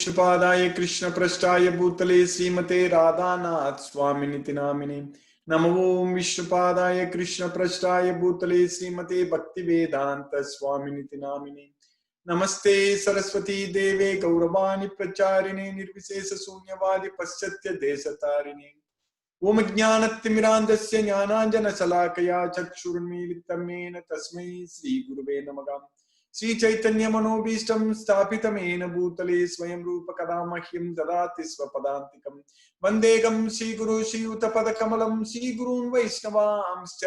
विष्णुपादाय कृष्ण पृष्ठाय भूतले श्रीमते राधानाथ स्वामिनिति नामिने नमो ओम विष्णुपादाय कृष्ण पृष्ठाय भूतले श्रीमते भक्ति वेदांत स्वामिनिति नामिने नमस्ते सरस्वती देवे गौरवाणी प्रचारिणे निर्विशेष शून्यवादी पश्चात्य देशतारिणे ओम ज्ञानतिमिरान्धस्य ज्ञानाञ्जनशलाकया चक्षुरुन्मीलितं येन तस्मै श्रीगुरुवे नमः श्री चैतन्य मनोभीष्टं स्थापितमेन भूतले स्वयं रूप कदा मह्यं ददाति स्वपदान्तिकं वन्देगं श्रीगुरु श्रीयुतपदकमलं श्रीगुरून् वैष्णवांश्च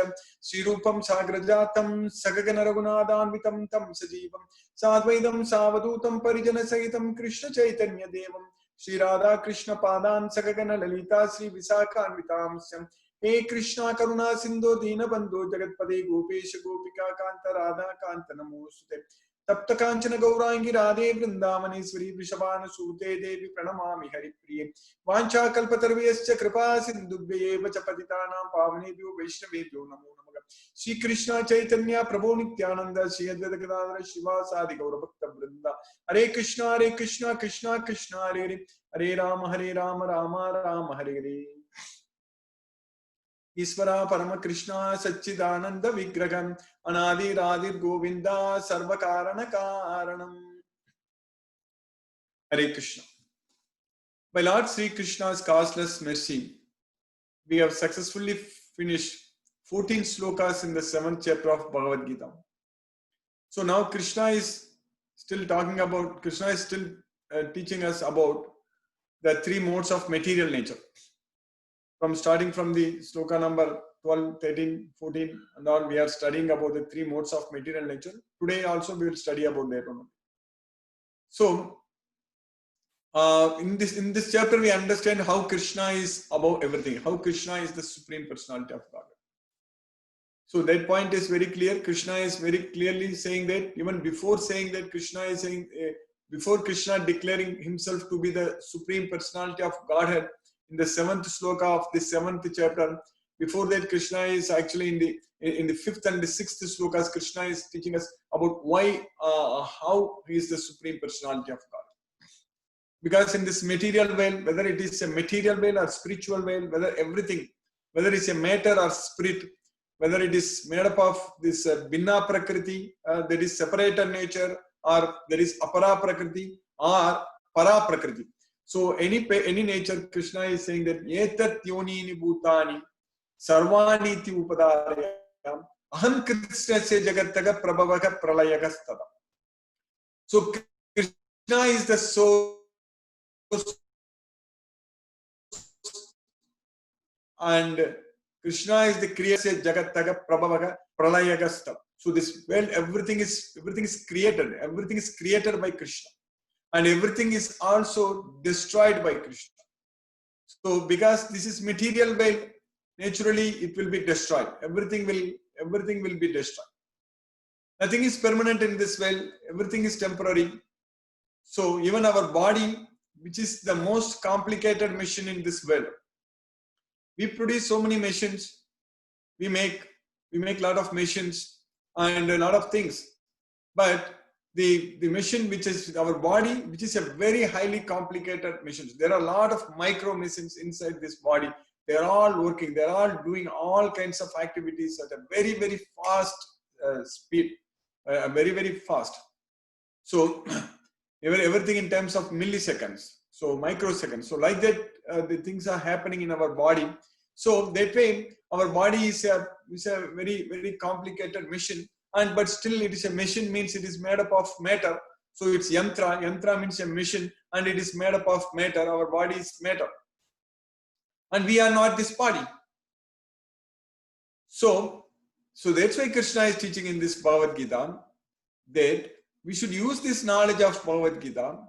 श्रीरूपं साग्रजातं सगगन रघुनाथान्वितं तं सजीवं साद्वैतं सावधूतं परिजनसहितं कृष्ण चैतन्य देवं श्री राधा कृष्ण पादान सगगन ललिता श्री विशाखान्वितांश्च हे कृष्णा करुणा सिंधु दीनबंधु जगत्पते गोपेश गोपिका कांत राधा कांत नमोस्तुते तप्त कांचन गौरांगी राधे वृंदावनेश्वरी वृषभानुसूते देवी प्रणमामि हरिप्रिये वाञ्छाकल्पतरुभ्यश्च कृपा सिन्धुभ्येव च पतितानां पावनेभ्यो वैष्णवेभ्यो नमो नमः श्री कृष्ण चैतन्य प्रभु नित्यानंद श्री अद्वैत गदाधर शिवासादि गौरभक्त वृंद हरे कृष्णा कृष्णा कृष्णा हरे हरे हरे राम राम राम हरे हरे ईश्वरा परम कृष्णा सच्चिदानंद विग्रहम अनादिरादिर गोविंदा सर्व कारण कारणम हरे Krishna. By Lord Sri Krishna's causeless mercy, we have successfully finished 14 slokas in the 7th chapter of Bhagavad Gita. So now Krishna is still teaching us about the three modes of material nature. Starting from the sloka number 12, 13, 14 and all, we are studying about the three modes of material nature. Today also we will study about that one. So in this chapter we understand how Krishna is above everything, how Krishna is the supreme personality of God. So that point is very clear. Krishna is very clearly saying that, even before saying that, Krishna is saying, before Krishna declaring himself to be the supreme personality of Godhead, in the 7th sloka of the 7th chapter, before that Krishna is actually in the 5th and the 6th slokas, Krishna is teaching us about why, how he is the supreme personality of God. Because in this material world, whether it is a material world or spiritual world, whether everything, whether it's a matter or spirit, whether it is made up of this Binna Prakriti, that is separated nature, or there is Apara Prakriti or Para Prakriti. So any nature, Krishna is saying that Etat Yonini Bhutani Sarvani Ti Upadarayam Aham Krishnasya Jagataga Prabhavaga Pralayagastata. So Krishna is the source and Krishna is the creator Jagataga Prabhavaga Pralayagastata. So this world, everything is created by Krishna. And everything is also destroyed by Krishna. So because this is material world, naturally it will be destroyed. Everything will be destroyed. Nothing is permanent in this world. Everything is temporary. So even our body, which is the most complicated machine in this world, we produce so many machines. We make a lot of machines and a lot of things, but the machine which is our body, which is a very highly complicated machine. There are a lot of micro machines inside this body. They are all working. They are all doing all kinds of activities at a very, very fast speed, very, very fast. So everything in terms of milliseconds, so microseconds. So like that, the things are happening in our body. So that way, our body is a very, very complicated machine. But still it is a machine, means it is made up of matter. So it's yantra. Yantra means a machine, and it is made up of matter. Our body is matter. And we are not this body. So that's why Krishna is teaching in this Bhagavad Gita that we should use this knowledge of Bhagavad Gita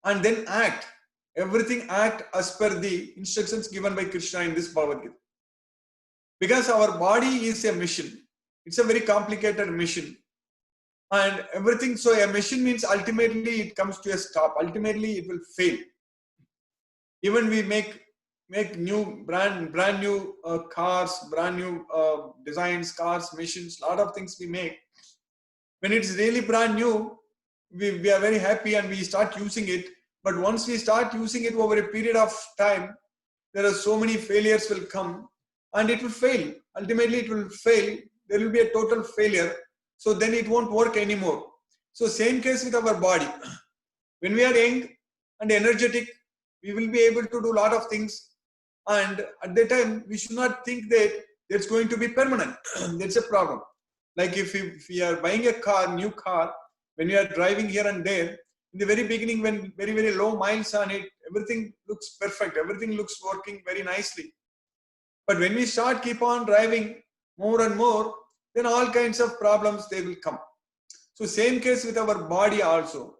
and then act. Everything act as per the instructions given by Krishna in this Bhagavad Gita. Because our body is a machine. It's a very complicated machine. And everything, so a machine means ultimately it comes to a stop. Ultimately it will fail. Even we make new brand new cars, brand new designs, cars, machines, lot of things we make. When it's really brand new, we are very happy and we start using it. But once we start using it over a period of time, there are so many failures will come and it will fail. Ultimately, it will fail. There will be a total failure. So then it won't work anymore. So same case with our body. When we are young and energetic, we will be able to do a lot of things. And at that time, we should not think that it's going to be permanent. That's a problem. Like if we are buying a car, new car, when we are driving here and there, in the very beginning, when very, very low miles on it, everything looks perfect. Everything looks working very nicely. But when we start keep on driving more and more, then all kinds of problems, they will come. So same case with our body also.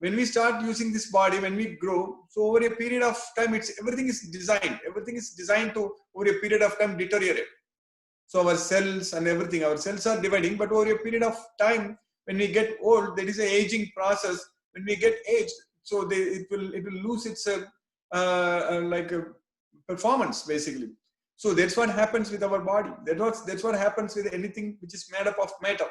When we start using this body, when we grow, so over a period of time, everything is designed to over a period of time deteriorate. So our cells and everything, our cells are dividing, but over a period of time, when we get old, there is an aging process. When we get aged, so it will lose its performance basically. So that's what happens with our body. That's what happens with anything which is made up of matter.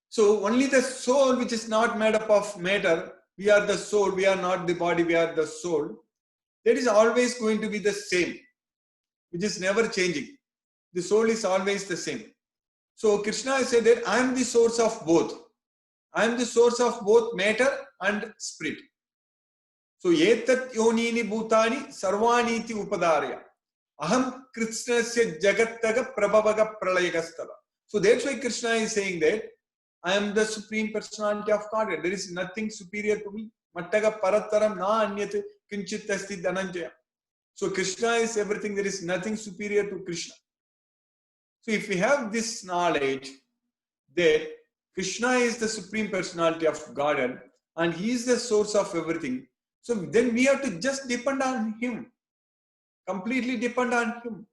So only the soul which is not made up of matter, we are the soul, we are not the body, we are the soul. That is always going to be the same, which is never changing. The soul is always the same. So Krishna said that I am the source of both. I am the source of both matter and spirit. So etat yonini bhutani sarvani iti upadarya. Aham krishnasya jagattaga prabhavaga pralayagastava. So that's why Krishna is saying that I am the Supreme Personality of Godhead. There is nothing superior to me. Mattaga parattaram na anyat kinchit asti dhananjaya. So Krishna is everything. There is nothing superior to Krishna. So if we have this knowledge that Krishna is the Supreme Personality of Godhead and He is the source of everything, so then we have to just depend on Him. Completely depend on Him.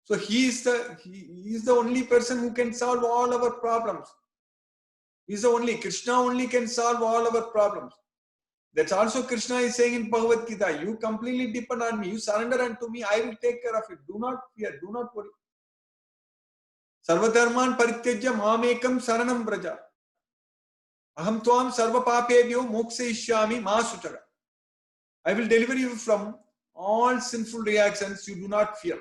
So He is the only person who can solve all our problems. Krishna only can solve all our problems. That's also Krishna is saying in Bhagavad Gita, you completely depend on me, you surrender unto me, I will take care of it. Do not fear, do not worry. Sarvadharman parityajya mamekam saranam braja. Aham tvam sarva papebhyo mokshayishyami ma suchara. I will deliver you from all sinful reactions, you do not fear.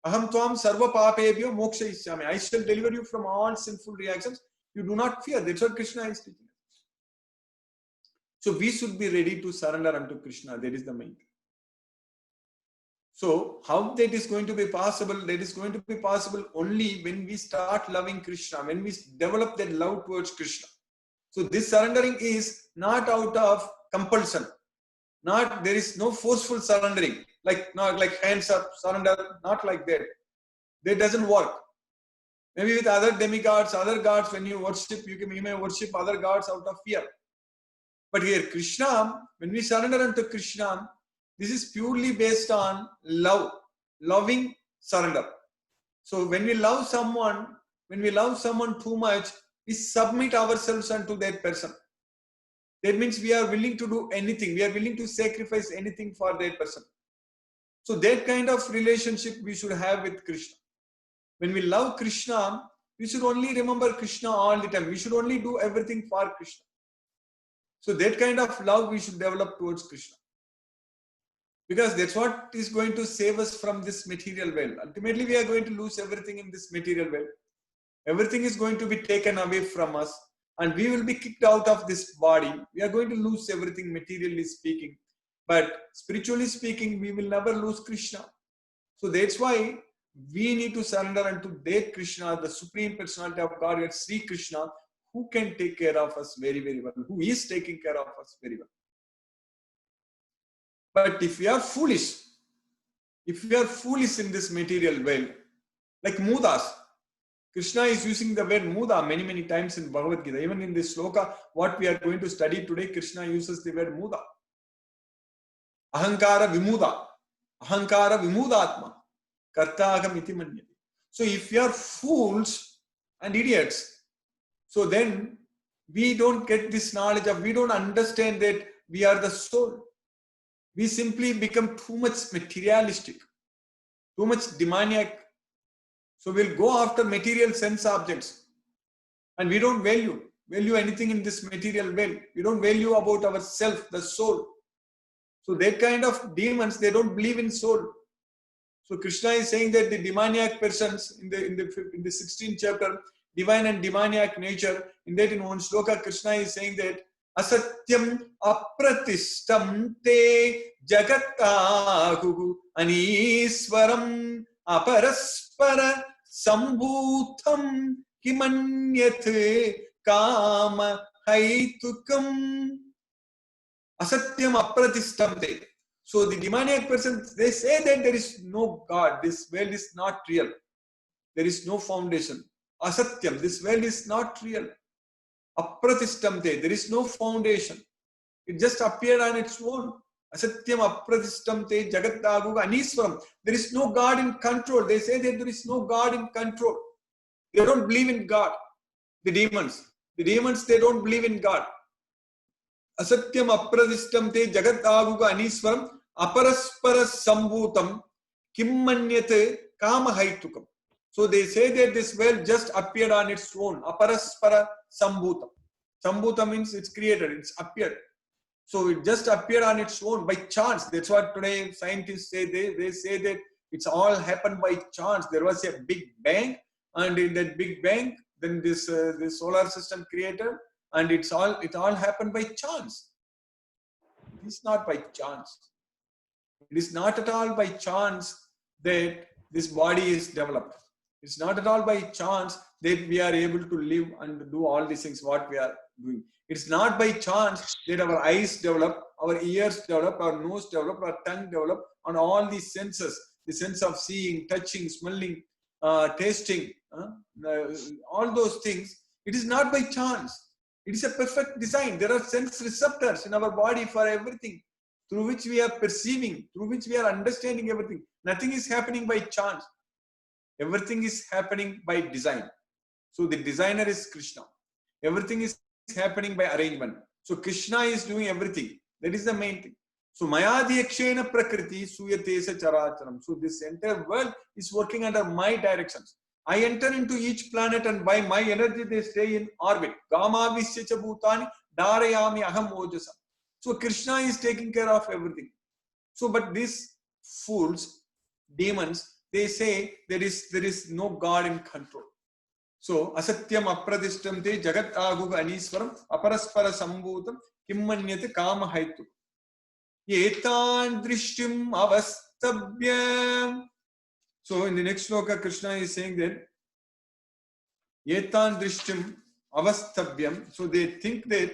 Aham tvam sarva papebhyo mokshayishyami. I shall deliver you from all sinful reactions. You do not fear. That's what Krishna is teaching. So we should be ready to surrender unto Krishna. That is the main thing. So how that is going to be possible? That is going to be possible only when we start loving Krishna, when we develop that love towards Krishna. So this surrendering is not out of compulsion. There is no forceful surrendering, not like hands up, surrender, not like that. That doesn't work. Maybe with other demigods, other gods, when you worship, you may worship other gods out of fear. But here, Krishna, when we surrender unto Krishna, this is purely based on love, loving surrender. So when we love someone too much, we submit ourselves unto that person. That means we are willing to do anything. We are willing to sacrifice anything for that person. So that kind of relationship we should have with Krishna. When we love Krishna, we should only remember Krishna all the time. We should only do everything for Krishna. So that kind of love we should develop towards Krishna. Because that's what is going to save us from this material world. Ultimately, we are going to lose everything in this material world. Everything is going to be taken away from us. And we will be kicked out of this body. We are going to lose everything materially speaking. But spiritually speaking, we will never lose Krishna. So that's why we need to surrender unto that Krishna, the Supreme Personality of Godhead, Sri Krishna, who can take care of us very, very well, who is taking care of us very well. But if we are foolish in this material world, like Mudas, Krishna is using the word Muda many, many times in Bhagavad Gita. Even in this sloka, what we are going to study today, Krishna uses the word Muda. Ahankara vimudatma, kartagam iti manyate. So if we are fools and idiots, so then we don't get this knowledge we don't understand that we are the soul. We simply become too much materialistic, too much demoniac. So we'll go after material sense objects and we don't value. value anything in this material world. We don't value about ourself, the soul. So that kind of demons, they don't believe in soul. So Krishna is saying that the demoniac persons in the 16th chapter, divine and demoniac nature, in that in one shloka, Krishna is saying that asatyam apratishtam te jagatahu aniswaram aparaspara sambhutam kimanyat kama haitukam. Asatyam apratishtam te. So the demoniac persons, they say that there is no God, this world is not real. There is no foundation. Asatyam, this world is not real. Apratishtamte, there is no foundation. It just appeared on its own. Asatyam apratishtamte jagatagu aniswaram. There is no God in control. They say that there is no God in control. They don't believe in God. The demons, they don't believe in God. Asatyam apratishtamte jagatagu aniswaram aparaspara sambhutam kimmanyate kama haitukam. So they say that this world just appeared on its own. Aparaspara sambhutam. Sambhutam means it's created, it's appeared. So it just appeared on its own by chance. That's what today scientists say. They say that it's all happened by chance. There was a big bang, and in that big bang, then this solar system created, and it all happened by chance. It's not by chance. It is not at all by chance that this body is developed. It's not at all by chance that we are able to live and do all these things what we are doing. It's not by chance that our eyes develop, our ears develop, our nose develop, our tongue develop, and all these senses, the sense of seeing, touching, smelling, tasting, all those things. It is not by chance. It is a perfect design. There are sense receptors in our body for everything, through which we are perceiving, through which we are understanding everything. Nothing is happening by chance. Everything is happening by design. So the designer is Krishna. Everything is happening by arrangement. So Krishna is doing everything. That is the main thing. So Mayadhyakshena Prakriti Suyatesa Characharam. So this entire world is working under my directions. I enter into each planet, and by my energy they stay in orbit. Gama Visyacha Bhutani Dharayami Aham Ojasam. So Krishna is taking care of everything. So, but these fools, demons, they say there is no God in control. So asatyam apradishtamte jagat aguga aniswaram aparaspara sambhutam kimmanyate kama haitu. Etan drishtim avastabhyam. So in the next shloka, Krishna is saying that etan drishtim avastabhyam. So they think that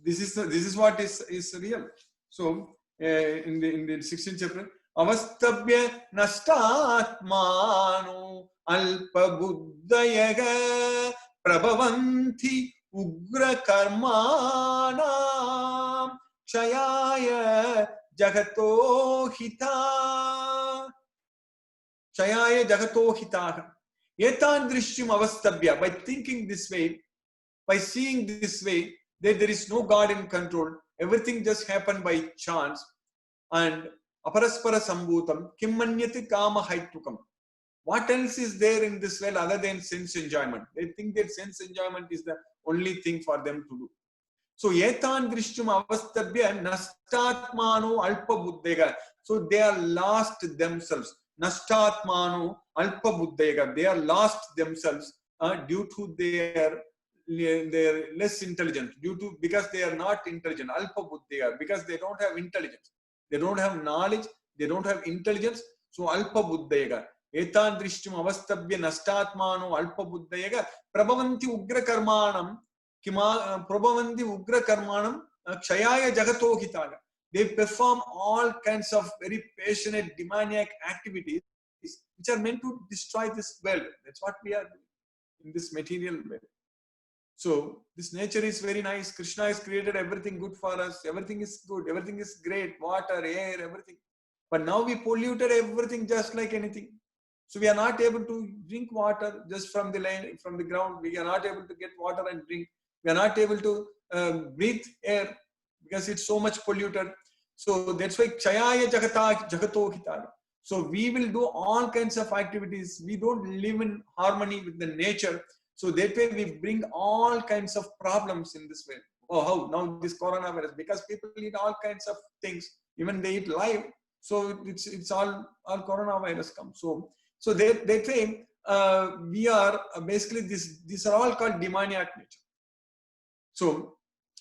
this is what is real. So in the 16th chapter, avastabhya nastatmano alpa buddhayaga prabhavanti ugra karmana chayaya jagato hita. Chayaya jagato hita. Etan drishtim avastabhya. By thinking this way, by seeing this way, that there is no God in control, everything just happened by chance, and aparaspara sambhutam kimmanyati kama haitukam. What else is there in this world other than sense enjoyment? They think that sense enjoyment is the only thing for them to do. So etan drishtum avastabhya nastatmano alpa buddhega. So they are lost themselves. Nastatmano alpa buddhega. They are lost themselves due to their less intelligent, because they are not intelligent. Alpa buddhega, because they don't have intelligence. They don't have knowledge, they don't have intelligence. So alpa buddhega. Etan drishtum avastabhya nastatmano alpa buddhega prabhavanti ugra karmanam prabhavanti ugra karmanam kshayaya jagato hitaga. They perform all kinds of very passionate demoniac activities which are meant to destroy this world. That's what we are doing in this material world. So this nature is very nice. Krishna has created everything good for us. Everything is good. Everything is great. Water, air, everything. But now we polluted everything just like anything. So we are not able to drink water just from the land, from the ground. We are not able to get water and drink. We are not able to breathe air because it's so much polluted. So that's why Kshayaya Jagato Hitara. So we will do all kinds of activities. We don't live in harmony with the nature. So that way we bring all kinds of problems in this way. Oh, how now this coronavirus? Because people eat all kinds of things, even they eat live. So it's all coronavirus comes. So they say we are basically these are all called demoniac nature. So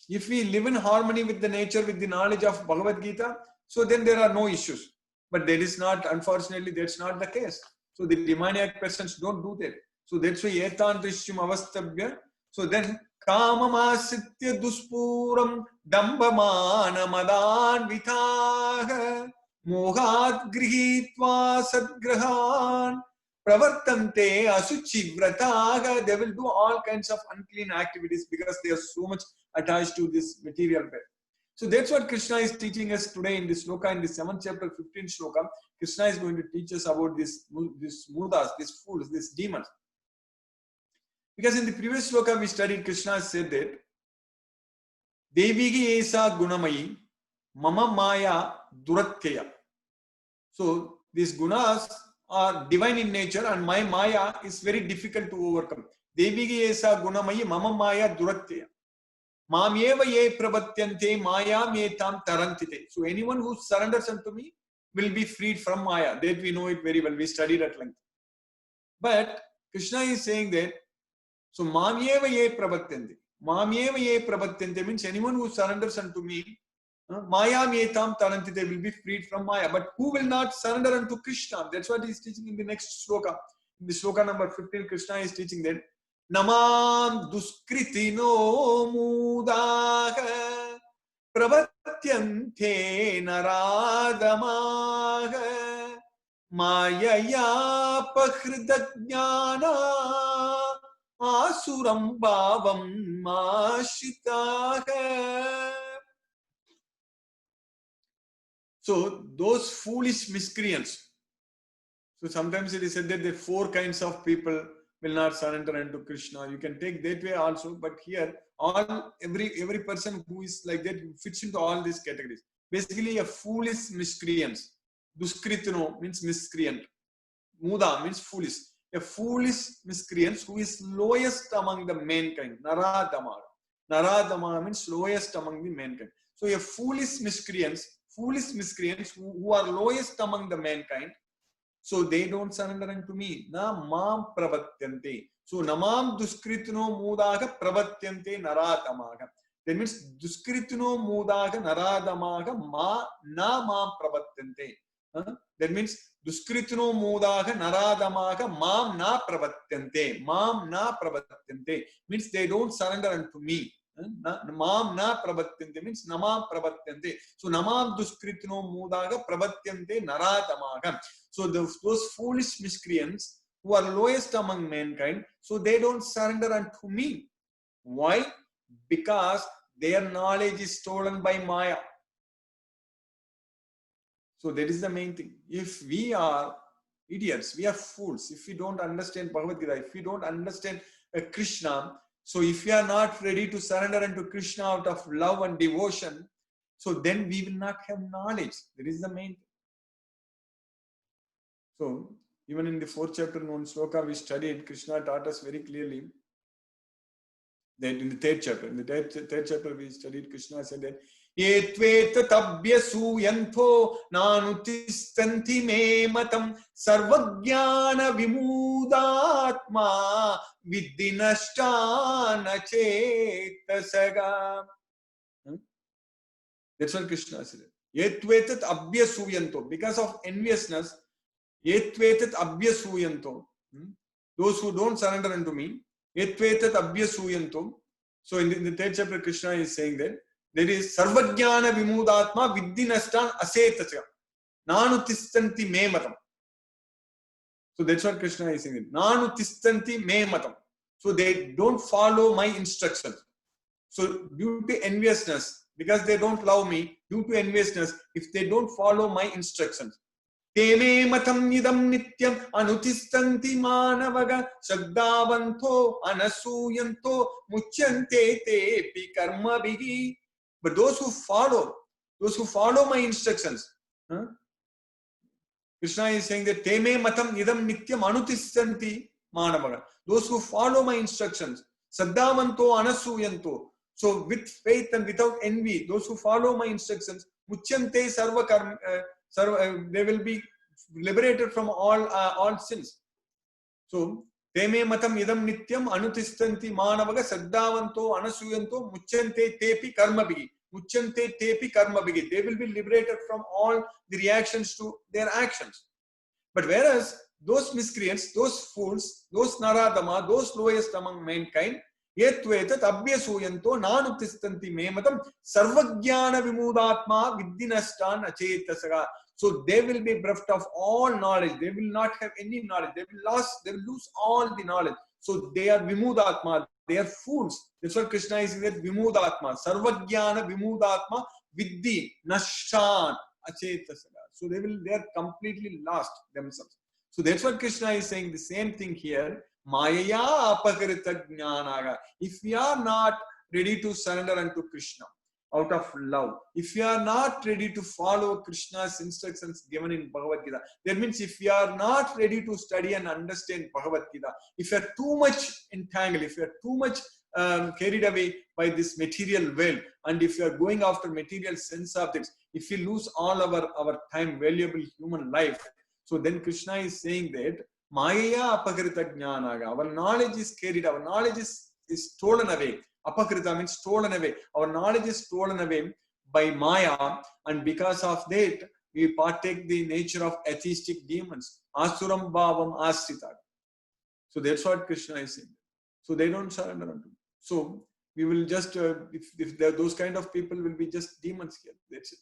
if we live in harmony with the nature, with the knowledge of Bhagavad Gita, so then there are no issues. But that is not, unfortunately, that's not the case. So the demoniac persons don't do that. So that's why etan drishyam avastabhya. So then kamamasitya duspuram dambamana madan vitah mohat grihitva sadgrahan pravartante asuchi vrataga. They will do all kinds of unclean activities because they are so much attached to this material bed. So that's what Krishna is teaching us today in this sloka, in the 7th chapter, 15th sloka. Krishna is going to teach us about this murdas, these fools, these demons. Because in the previous sloka we studied, Krishna said that Devigi esa gunamayi mama maya duratyaya. So these gunas are divine in nature and my maya is very difficult to overcome. Devigi esa gunamayi mama maya duratyaya. Mamyeva ye prabatyante mayam etam tarantite. So anyone who surrenders unto me will be freed from Maya. That we know it very well. We studied at length. But Krishna is saying that, so Mamyeva ye prabatyante. Mamyeva ye prabatyante means anyone who surrenders unto me, Mayam etam tarantite, will be freed from Maya. But who will not surrender unto Krishna? That's what he is teaching in the next sloka. In the sloka number 15, Krishna is teaching that Namam duskritino mudaha pravatyante naradamaha mayaya pahridajnana asuram bhavam mashitaha. So those foolish miscreants. So sometimes it is said that the 4 kinds of people will not surrender unto Krishna. You can take that way also, but here every person who is like that fits into all these categories. Basically, a foolish miscreants. Duskritino means miscreant. Muda means foolish. A foolish miscreant who is lowest among the mankind. Naradama. Naradama means lowest among the mankind. So a foolish miscreants who are lowest among the mankind. So they don't surrender unto me. Na mam pravatyante. So namam duskritino mudaga pravatyante naradamaga. That means duskritino mudaga naradamaga na mam pravatyante. That means duskritino mudaga naradamaga mam na pravatyante. Mam na pravatyante means they don't surrender unto me. Namam na pravatyante means namam pravatyante. So namam duskritino mudaga pravatyante naradamaga. So those foolish miscreants who are lowest among mankind, so they don't surrender unto me. Why? Because their knowledge is stolen by Maya. So that is the main thing. If we are idiots, we are fools, if we don't understand Bhagavad Gita, if we don't understand Krishna, so if we are not ready to surrender unto Krishna out of love and devotion, so then we will not have knowledge. That is the main thing. So even in the 4th chapter known sloka we studied, Krishna taught us very clearly that in the 3rd chapter, we studied, Krishna said that Yetveta tabhya suyanto nanutistanti me matam sarvajnana vimudatma viddinashtana chetasaga. That's what Krishna said. Yetvetat abhya suyanto, because of enviousness, Yetvetat abhya suyanto, those who don't surrender unto me, Yetvetat abhya suyanto. So in the 3rd chapter, Krishna is saying that there is sarvajnana vimudatma viddinashtan asetasya nanutistanti me matam. So that's what Krishna is saying. Nanutistanti me matam. So they don't follow my instructions. So due to enviousness, because they don't love me, due to enviousness, if they don't follow my instructions, Teme matam nidam nityam anutistanti manavaga shaddavanto anasuyanto muchyante te pi karma bigi. But those who follow my instructions, Krishna is saying that Teme matam nidam nityam anutistanti Manavaga. Those who follow my instructions. Saddhavanto anasuyanto. So with faith and without envy, those who follow my instructions, muchyante sarva karma, they will be liberated from all sins. So Teme matam idam nityam anutistanti manavaga saddhavanto anasuyanto muchyante tepi karma bigi. Muchyante tepi karma bigi. They will be liberated from all the reactions to their actions. But whereas those miscreants, those fools, those naradama, those lowest among mankind, yetvetat abhyasuyanto nanutistanti me matam sarvajnana vimudatma viddinastan acetasaga. So they will be bereft of all knowledge. They will not have any knowledge. They will lose all the knowledge. So they are vimudatma. They are fools. That's what Krishna is saying. Vimudatma. Sarvajnana vimudatma viddhi nashtan acetasaga. So they are completely lost themselves. So that's what Krishna is saying. The same thing here. Maya apakarita jnanaga. If we are not ready to surrender unto Krishna out of love, if we are not ready to follow Krishna's instructions given in Bhagavad Gita, that means if we are not ready to study and understand Bhagavad Gita, if we are too much entangled, if we are too much carried away by this material world, and if we are going after material sense objects, if we lose all our time, valuable human life, so then Krishna is saying that Maya apakrita jnanaga. Our knowledge is carried, our knowledge is stolen away. Apakrita means stolen away. Our knowledge is stolen away by Maya, and because of that, we partake the nature of atheistic demons. Asuram bhavam asrita. So that's what Krishna is saying. So they don't surrender unto him. So we will just, if those kind of people will be just demons here. That's it.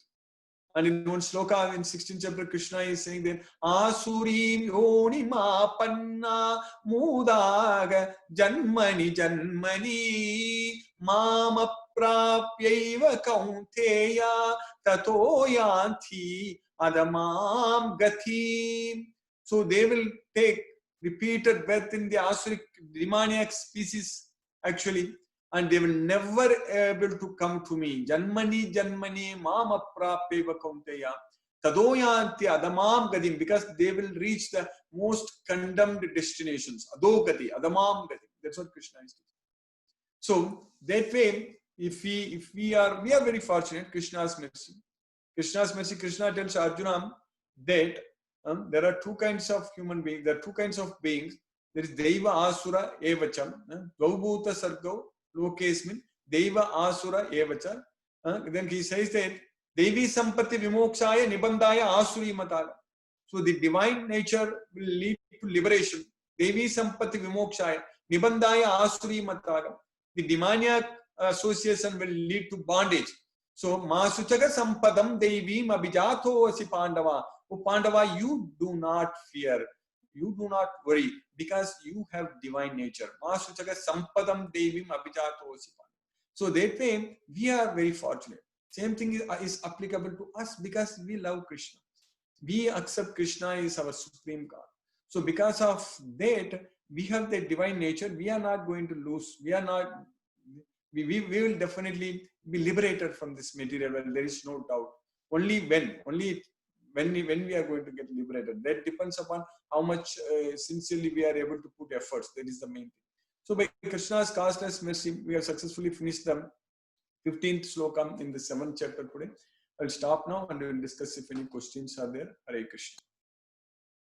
And in one sloka in 16th chapter, Krishna is saying that Asurim yoni ma panna mudaga janmani janmani mama prapyaiva kaunteya tato yanti adamam gati. So they will take repeated birth in the Asuric demoniac species actually, and they will never able to come to me. Janmani janmani mama prapeva kaunteya tadoyanti adamam gadim, because they will reach the most condemned destinations. Adogati, adamam gadim. That's what Krishna is doing. So that way, if we are very fortunate. Krishna's mercy. Krishna tells Arjuna that there are two kinds of human beings. There are two kinds of beings. There is Deva Asura Evacham. Gaubhuta Sargau Lokesmin Deva Asura Evacha. Then he says that Devi Sampati Vimokshaya Nibandaya Asuri Matala. So the divine nature will lead to liberation. Devi Sampati Vimokshaya Nibandaya Asuri Matala. The demoniac association will lead to bondage. So Masuchaga Sampadam Devim Abhijato Asi Pandava. Oh Pandava, you do not fear. You do not worry, because you have divine nature. Masuchaga Sampadam Devim Abhijato Asi Pandava. So that way, we are very fortunate. Same thing is applicable to us, because we love Krishna. We accept Krishna is our supreme God. So because of that, we have the divine nature. We are not going to lose. We will definitely be liberated from this material world. There is no doubt. Only when we are going to get liberated. That depends upon how much sincerely we are able to put efforts. That is the main thing. So by Krishna's causeless mercy, we have successfully finished the 15th slokam in the 7th chapter today. I'll stop now and we'll discuss if any questions are there. Hare Krishna.